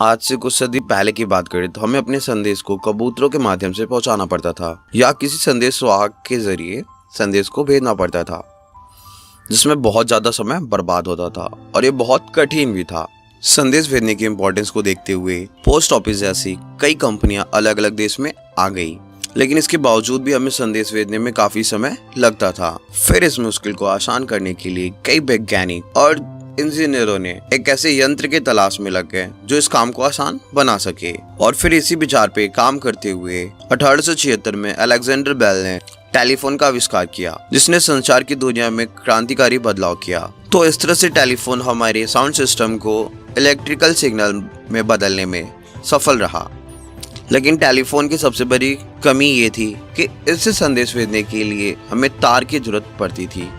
आज से कुछ सदी पहले की बात करें तो हमें अपने संदेश को कबूतरों के माध्यम से पहुंचाना पड़ता था या किसी संदेश वाहक के जरिए संदेश को भेजना पड़ता था, जिसमें बहुत ज्यादा समय बर्बाद होता था और ये बहुत कठिन भी था। संदेश भेजने की इम्पोर्टेंस को देखते हुए पोस्ट ऑफिस जैसी कई कंपनियां अलग अलग देश में आ गई, लेकिन इसके बावजूद भी हमें संदेश भेजने में काफी समय लगता था। फिर इस मुश्किल को आसान करने के लिए कई वैज्ञानिक और इंजीनियरों ने एक ऐसे यंत्र के तलाश में लग गए जो इस काम को आसान बना सके। और फिर इसी विचार पे काम करते हुए 1876 में अलेक्जेंडर बेल ने टेलीफोन का आविष्कार किया, जिसने संचार की दुनिया में क्रांतिकारी बदलाव किया। तो इस तरह से टेलीफोन हमारे साउंड सिस्टम को इलेक्ट्रिकल सिग्नल में बदलने में सफल रहा। लेकिन टेलीफोन की सबसे बड़ी कमी ये थी कि इससे संदेश भेजने के लिए हमें तार की जरूरत पड़ती थी,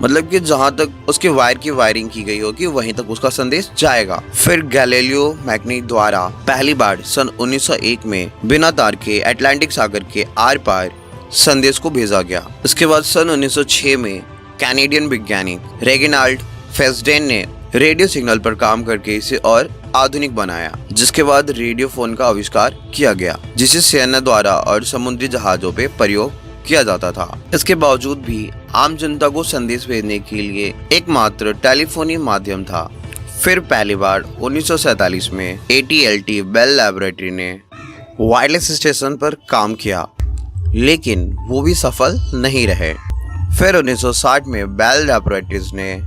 मतलब कि जहां तक उसके वायर की वायरिंग की गई होगी वहीं तक उसका संदेश जाएगा। फिर गैलीलियो मैग्नी द्वारा पहली बार सन 1901 में बिना तार के अटलांटिक सागर के आर पार संदेश को भेजा गया। इसके बाद सन 1906 में कैनेडियन वैज्ञानिक रेगिनाल्ड फेस्डेन ने रेडियो सिग्नल पर काम करके इसे और आधुनिक बनाया, जिसके बाद रेडियो फोन का आविष्कार किया गया, जिसे सेना द्वारा और समुद्री जहाजों पे प्रयोग किया जाता था। इसके बावजूद भी आम जनता को संदेश भेजने के लिए एकमात्र टेलीफोनी माध्यम था। फिर पहली बार 1947 में AT&T बेल लैबोरेटरी ने वायरलेस स्टेशन पर काम किया, लेकिन वो भी सफल नहीं रहे। फिर 1960 में बेल लैबोरेटरीज ने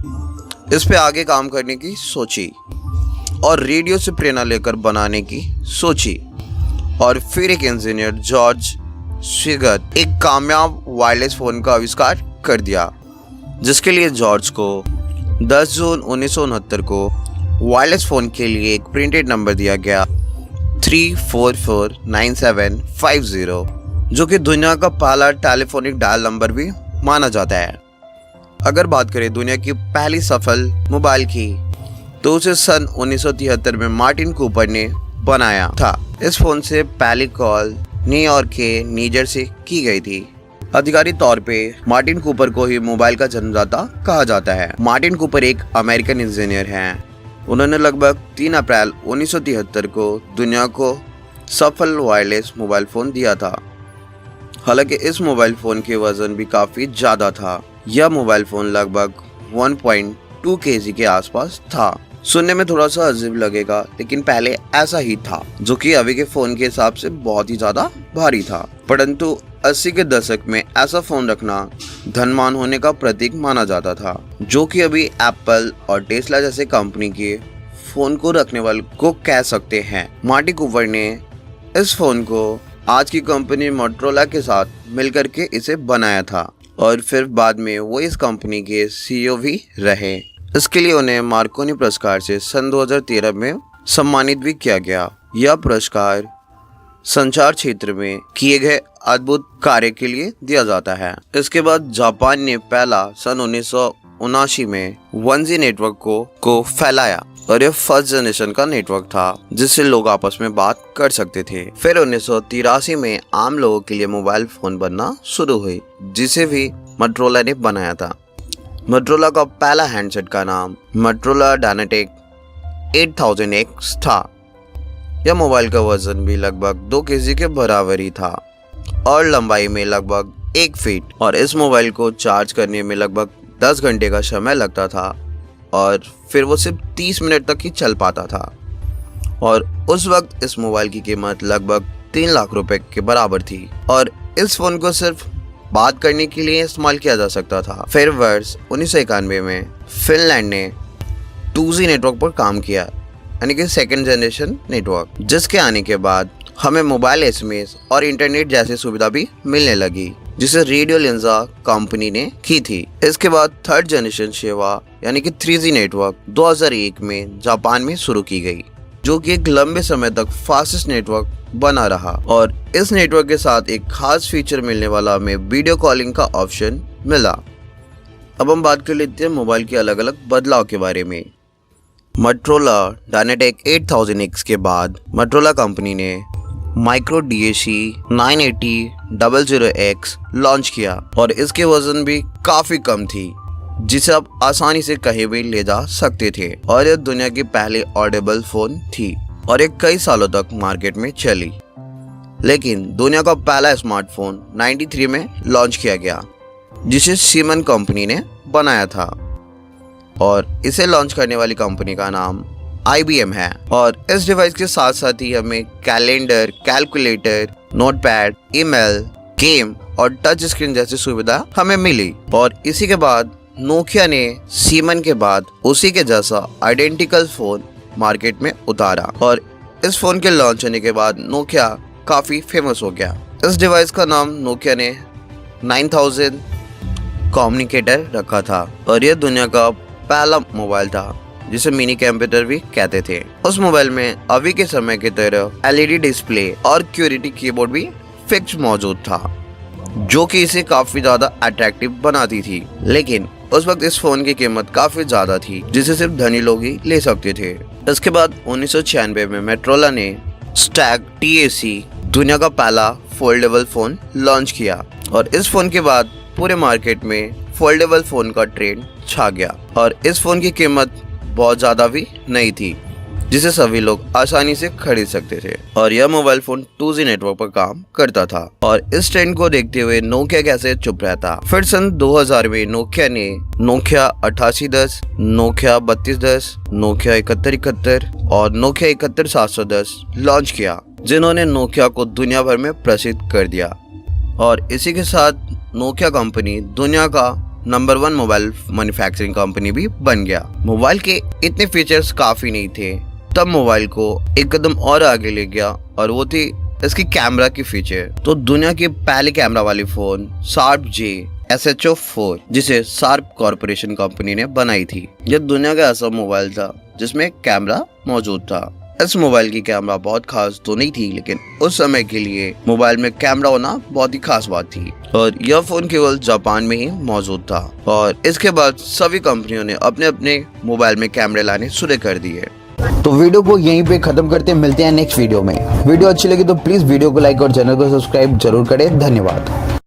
इस पे आगे काम करने की सोची और रेडियो से प्रेरणा लेकर बनाने की सोची। और फिर एक इंजीनियर जॉर्ज स्विगत एक कामयाब वायरलेस फोन का आविष्कार कर दिया, जिसके लिए जॉर्ज को 10 जून 1969 को वायरलेस फोन के लिए एक प्रिंटेड नंबर दिया गया 3449750, जो कि दुनिया का पहला टेलीफोनिक डायल नंबर भी माना जाता है। अगर बात करें दुनिया की पहली सफल मोबाइल की, तो उसे सन 1973 में मार्टिन कूपर ने बनाया था। इस फोन से पहली कॉल न्यूयॉर्क के नीजर से की गई थी। आधिकारिक तौर पे मार्टिन कूपर को ही मोबाइल का जन्मदाता कहा जाता है। मार्टिन कूपर एक अमेरिकन इंजीनियर हैं। उन्होंने लगभग 3 अप्रैल 1973 को दुनिया को सफल वायरलेस मोबाइल फोन दिया था। हालांकि इस मोबाइल फोन के वजन भी काफी ज्यादा था। यह मोबाइल फोन लगभग 1.2 kg के आसपास था। सुनने में थोड़ा सा अजीब लगेगा, लेकिन पहले ऐसा ही था, जो कि अभी के फोन के हिसाब से बहुत ही ज्यादा भारी था। परंतु 80 के दशक में ऐसा फोन रखना धनवान होने का प्रतीक माना जाता था, जो कि अभी एप्पल और टेस्ला जैसे कंपनी के फोन को रखने वाले को कह सकते हैं। मार्टिन कूपर ने इस फोन को आज की कंपनी मोटरोला के साथ मिलकर के इसे बनाया था और फिर बाद में वो इस कंपनी के CEO भी रहे। इसके लिए उन्हें मार्कोनी पुरस्कार से सन 2013 में सम्मानित भी किया गया। यह पुरस्कार संचार क्षेत्र में किए गए अद्भुत कार्य के लिए दिया जाता है। इसके बाद जापान ने पहला सन 1979 में 1G नेटवर्क को फैलाया और यह फर्स्ट जनरेशन का नेटवर्क था, जिससे लोग आपस में बात कर सकते थे। फिर 1983 में आम लोगों के लिए मोबाइल फोन बनना शुरू हुई, जिसे भी मोटरोला ने बनाया था। मोटरोला का पहला हैंडसेट का नाम मोटरोला डायनेटिक 8000X था। यह मोबाइल का वजन भी लगभग 2 kg के बराबर ही था और लंबाई में लगभग 1 फीट, और इस मोबाइल को चार्ज करने में लगभग 10 घंटे का समय लगता था और फिर वो सिर्फ 30 मिनट तक ही चल पाता था। और उस वक्त इस मोबाइल की कीमत लगभग 3 लाख रुपए के बराबर थी और इस फोन को सिर्फ बात करने के लिए इस्तेमाल किया जा सकता था। फिर वर्ष 1991 में फिनलैंड ने 2G नेटवर्क पर काम किया, यानी कि सेकंड जनरेशन नेटवर्क, जिसके आने के बाद हमें मोबाइल SMS और इंटरनेट जैसी सुविधा भी मिलने लगी, जिसे रेडियो लिंजा कंपनी ने की थी। इसके बाद थर्ड जनरेशन सेवा यानी कि 3G नेटवर्क 2001 में जापान में शुरू की गई, जो कि एक लंबे समय तक फास्टेस्ट नेटवर्क बना रहा। और इस नेटवर्क के साथ एक खास फीचर मिलने वाला हमें वीडियो कॉलिंग का ऑप्शन मिला। अब हम बात कर लेते हैं मोबाइल के अलग अलग बदलाव के बारे में। मोटरोला डायनेटिक 8000X के बाद मोटरोला कंपनी ने माइक्रो DAC 98000X लॉन्च किया और इसके वजन भी काफी कम थी, जिसे आप आसानी से कहीं भी ले जा सकते थे और यह दुनिया की पहली ऑडिबल फोन थी। और ये कई सालों तक मार्केट में चली। लेकिन दुनिया का पहला स्मार्टफोन 93 में लॉन्च किया गया, जिसे सीमन कंपनी ने बनाया था और इसे लॉन्च करने वाली कंपनी का नाम IBM है। और इस डिवाइस के साथ साथ ही हमें calendar, calculator, notepad, email, game और टच स्क्रीन जैसी सुविधा हमें मिली। और इसी के बाद नोकिया ने सीमन के बाद उसी के जैसा आइडेंटिकल फोन मार्केट में उतारा और इस फोन के लॉन्च होने के बाद नोकिया काफी फेमस हो गया। इस डिवाइस का नाम नोकिया ने 9000 कम्युनिकेटर रखा था और यह दुनिया का पहला मोबाइल था जिसे मिनी कंप्यूटर भी कहते थे। उस मोबाइल में अभी के समय की तरह LED डिस्प्ले और क्यूरिटी कीबोर्ड भी फिक्स मौजूद था, जो कि इसे काफी ज्यादा अट्रैक्टिव बनाती थी। लेकिन उस वक्त इस फोन की कीमत काफी ज्यादा थी, जिसे सिर्फ धनी लोग ही ले सकते थे। इसके बाद 1996 में मोटोरोला ने स्टैग TAC दुनिया का पहला फोल्डेबल फोन लॉन्च किया और इस फोन के बाद पूरे मार्केट में फोल्डेबल फोन का ट्रेंड छा गया और इस फोन की कीमत बहुत ज्यादा भी नहीं थी, जिसे सभी लोग आसानी से खरीद सकते थे और यह मोबाइल फोन 2G नेटवर्क पर काम करता था। और इस ट्रेंड को देखते हुए नोकिया कैसे चुप रहता। फिर सन 2000 में नोकिया ने नोकिया 8810, नोकिया 3210, नोकिया 7171 और नोकिया 71710 लॉन्च किया, जिन्होंने नोकिया को दुनिया भर में प्रसिद्ध कर दिया। और इसी के साथ नोकिया कंपनी दुनिया का नंबर 1 मोबाइल मैन्युफैक्चरिंग कंपनी भी बन गया। मोबाइल के इतने फीचर्स काफी नहीं थे, तब मोबाइल को एक कदम और आगे ले गया और वो थी इसकी कैमरा की फीचर। तो दुनिया की पहली कैमरा वाली फोन शार्प J SHO4, जिसे शार्प कॉर्पोरेशन कंपनी ने बनाई थी। यह दुनिया का ऐसा मोबाइल था जिसमें कैमरा मौजूद था। इस मोबाइल की कैमरा बहुत खास तो नहीं थी, लेकिन उस समय के लिए मोबाइल में कैमरा होना बहुत ही खास बात थी और यह फोन केवल जापान में ही मौजूद था। और इसके बाद सभी कंपनियों ने अपने अपने मोबाइल में कैमरे लाने शुरू कर दिए। तो वीडियो को यहीं पे खत्म करते हैं, मिलते हैं नेक्स्ट वीडियो में। वीडियो अच्छी लगी तो प्लीज वीडियो को लाइक और चैनल को सब्सक्राइब जरूर करें। धन्यवाद।